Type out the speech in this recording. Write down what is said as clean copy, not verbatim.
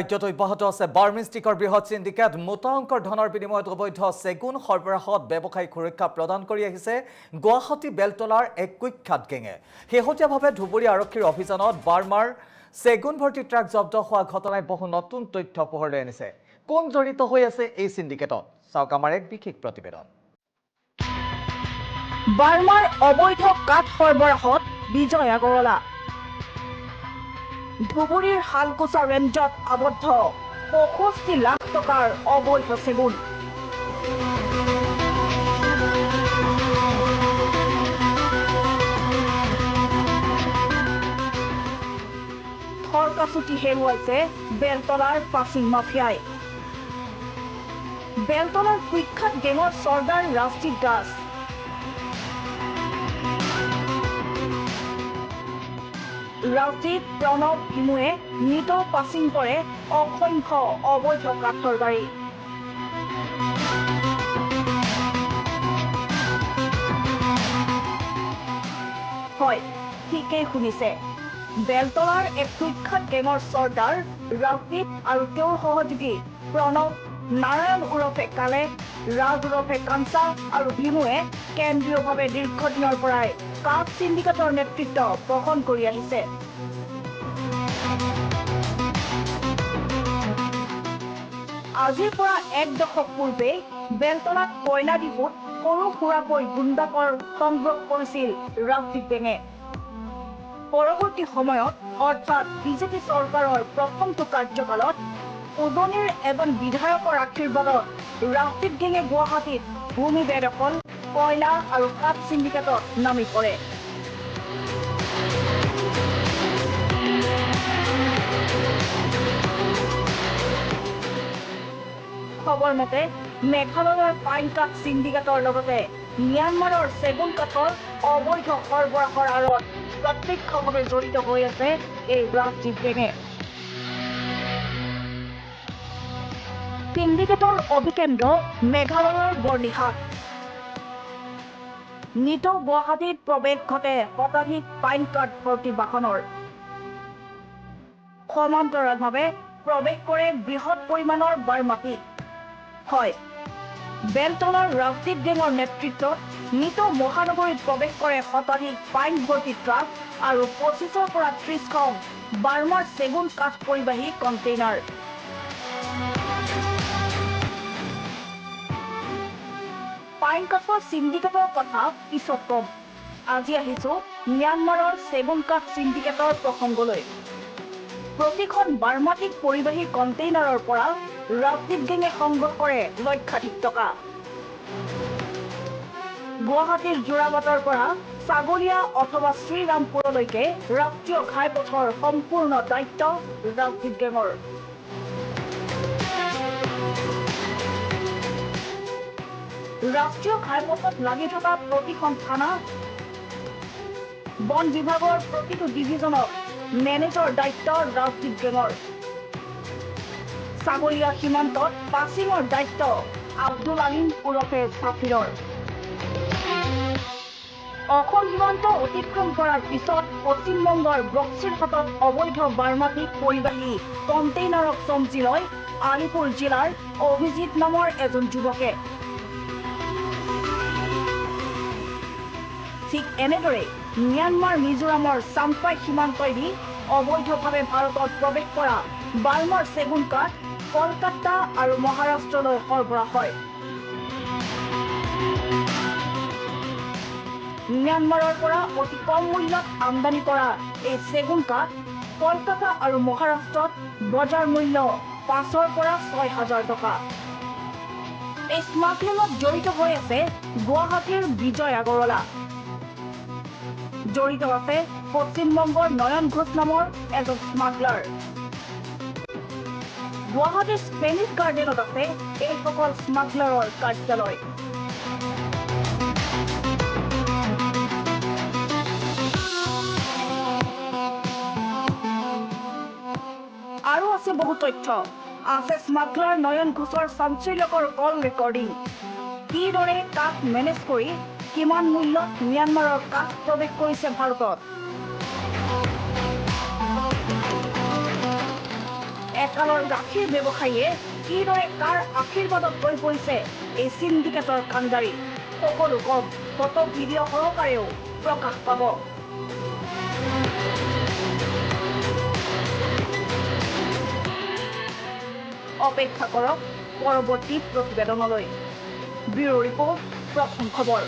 ৰাজ্যত অব্যাহত আছে বাৰ্মিষ্টিকৰ বৃহৎ সিন্ডিকেট মোটা অংকৰ ধনৰ বিনিময়ত অবৈধ চেগুন সৰবৰাহত ব্যৱসায়িক সুৰক্ষা প্ৰদান কৰি আহিছে গুৱাহাটী বেলতলাৰ এক কুখ্যাত গেঙে। শেহতীয়াভাৱে ধুবুৰী আৰক্ষীৰ অভিযানত বাৰ্মাৰ চেগুন ভৰ্তি ট্ৰাক জব্দ হোৱা ঘটনাই বহু নতুন তথ্য পোহৰলৈ আনিছে। কোন জড়িত হৈ আছে এই সিন্ডিকেটত, চাওক আমাৰ এক বিশেষ প্ৰতিবেদন। বাৰ্মাৰ অবৈধ কাঠ সৰবৰাহত বিজয় আগৰৱালা। ধুবুৰীৰ শালকুচা ৰেঞ্জত আবদ্ধ ৬৫ লাখ টকাৰ অবৈধ চেগুন। থৰকাচুটি হেৰুৱাইছে বেলতলাৰ পাচিং মাফিয়াই। বেলতলাৰ কুখ্যাত গেঙৰ চৰ্দাৰ ৰাজদীপ দাস, ৰাজদীপ প্ৰণৱ ভিমুৱে নিতৌ পাচিং কৰে অসংখ্য অবৈধ কাঠৰ গাড়ী। হয়, ঠিকেই শুনিছে, বেলতলাৰ এক কুখ্যাত গেঙৰ চৰ্দাৰ ৰাজদীপ আৰু তেওঁৰ সহযোগী প্ৰণৱ, নাৰায়ণ ওৰফে কালে, ৰাজ ওৰফে কাঞ্চা আৰু ভিমুৱে কেন্দ্ৰীয়ভাৱে দীৰ্ঘদিনৰ পৰাই কাঠ সিন্ডিকেটৰ নেতৃত্ব বহন কৰি আহিছে। আজিৰ পৰা এক দশক পূৰ্বে বেলতলাত কয়লা ডিপুত সৰু সুৰাকৈ গুণ্ডাকৰ সংগ্ৰহ কৰিছিল ৰাজদীপ গেঙে। পৰৱৰ্তী সময়ত অৰ্থাৎ বিজেপি চৰকাৰৰ প্ৰথমটো কাৰ্যকালত উজনিৰ এজন বিধায়কৰ আশীৰ্বাদত ৰাজদীপ গেঙে গুৱাহাটীত ভূমি বেদখল, কয়লা আৰু কাঠ সিন্ডিকেটত নামি পৰে। খবৰ মতে মেঘালয়ৰ পাইন কাঠ সিন্ডিকেটৰ লগতে ম্যানমাৰৰ চেগুন কাঠৰ অবৈধ সৰবৰাহৰ আঁৰত প্ৰত্যক্ষভাৱে জড়িত হৈ আছে এই ৰাজদীপ গেঙে। সিন্ডিকেটৰ অভিকেন্দ্ৰ মেঘালয়ৰ বৰ্ণিহাট। নিতৌ গুৱাহাটীত প্ৰৱেশ ঘটে শতাধিক পাইন কাঠ ভৰ্তি বাহনৰ। সমান্তৰালভাৱে প্ৰৱেশ কৰে বৃহৎ পৰিমাণৰ বাৰ্মাটি। হয়, বেলতলাৰ ৰাজদীপ গেঙৰ নেতৃত্বত নিতৌ মহানগৰীত প্ৰৱেশ কৰে শতাধিক পাইন ভৰ্তি ট্ৰাক আৰু ২৫ৰ পৰা ৩০খন বাৰ্মাৰ চেগুন কাঠ পৰিবাহী কণ্টেইনাৰ। পাইন কাঠৰ সিন্ডিকেটৰ কথা পিছত কম। আজি আহিছো ম্যানমাৰৰ চেগুন কাঠ সিন্ডিকেটৰ প্ৰসংগলৈ। প্ৰতিখন বাৰ্মাটিক পৰিবাহী কণ্টেইনাৰৰ পৰা ৰাজদীপ গেঙে সংগ্ৰহ কৰে লক্ষাধিক টকা। গুৱাহাটীৰ যোৰাবাটৰ পৰা ছাগলীয়া অথবা শ্ৰীৰামপুৰলৈকে ৰাষ্ট্ৰীয় ঘাইপথৰ সম্পূৰ্ণ দায়িত্ব ৰাজদীপ গেঙৰ। ৰাষ্ট্ৰীয় ঘাইপথত লাগি থকা প্ৰতিখন থানা, বন বিভাগৰ প্ৰতিটো ডিভিজনক মেনেজৰ দায়িত্ব ৰাজদীপ গেঙৰ। ছাগলীয়া সীমান্তত পাচিঙৰ দায়িত্ব আব্দুল আলিম ওৰফে ছাফিৰৰ। অসম সীমান্ত অতিক্ৰম কৰাৰ পিছত পশ্চিমবংগৰ বক্সিৰহাটত অবৈধ বাৰ্মাটিক পৰিবাহী কণ্টেইনাৰক চমজি লয় আলিপুৰ জিলাৰ অভিজিত নামৰ এজন যুৱকে। ঠিক এনেদৰে ম্যানমাৰ মিজোৰামৰ চাম্পাই সীমান্তইদি অবৈধভাৱে ভাৰতত প্ৰৱেশ কৰা বাৰ্মাৰ চেগুন কাঠ কলকাতা আৰু মহাৰাষ্ট্ৰলৈ সৰবৰাহ হয়। ম্যানমাৰৰ পৰা অতি কম মূল্যত আমদানি কৰা এই চেগুন কাঠ কলকাতা আৰু মহাৰাষ্ট্ৰত বজাৰ মূল্য ৫ৰ পৰা ৬,০০০ টকা। এই স্মাগলিঙত জড়িত হৈ আছে গুৱাহাটীৰ বিজয় আগৰৱালা। জড়িত আছে পশ্চিমবংগৰ নয়ন ঘোষ নামৰ এজন স্মাগলাৰ। গুৱাহাটীৰ স্পেনিছ গাৰ্ডেনত আছে এইসকল স্মাগলাৰৰ কাৰ্যালয়। আৰু আছে বহু তথ্য। আছে স্মাগলাৰ নয়ন ঘোষৰ চাঞ্চল্যকৰ কল ৰেকৰ্ডিং। কিদৰে কাঠ মেনেজ কৰি কিমান মূল্যত ম্যানমাৰৰ কাঠ প্ৰৱেশ কৰিছে ভাৰতত। একালৰ গাখীৰ ব্যৱসায়ীয়ে কিদৰে কাৰ আশীৰ্বাদত হৈ পৰিছে এই চিণ্ডিকেটৰ কাণ্ডাৰী সকলো কম ফটো ভিডিঅ' সহকাৰেও প্ৰকাশ পাব। অপেক্ষা কৰক পৰৱৰ্তী প্ৰতিবেদনলৈ। ব্যুৰো ৰিপৰ্ট, প্ৰথম খবৰ।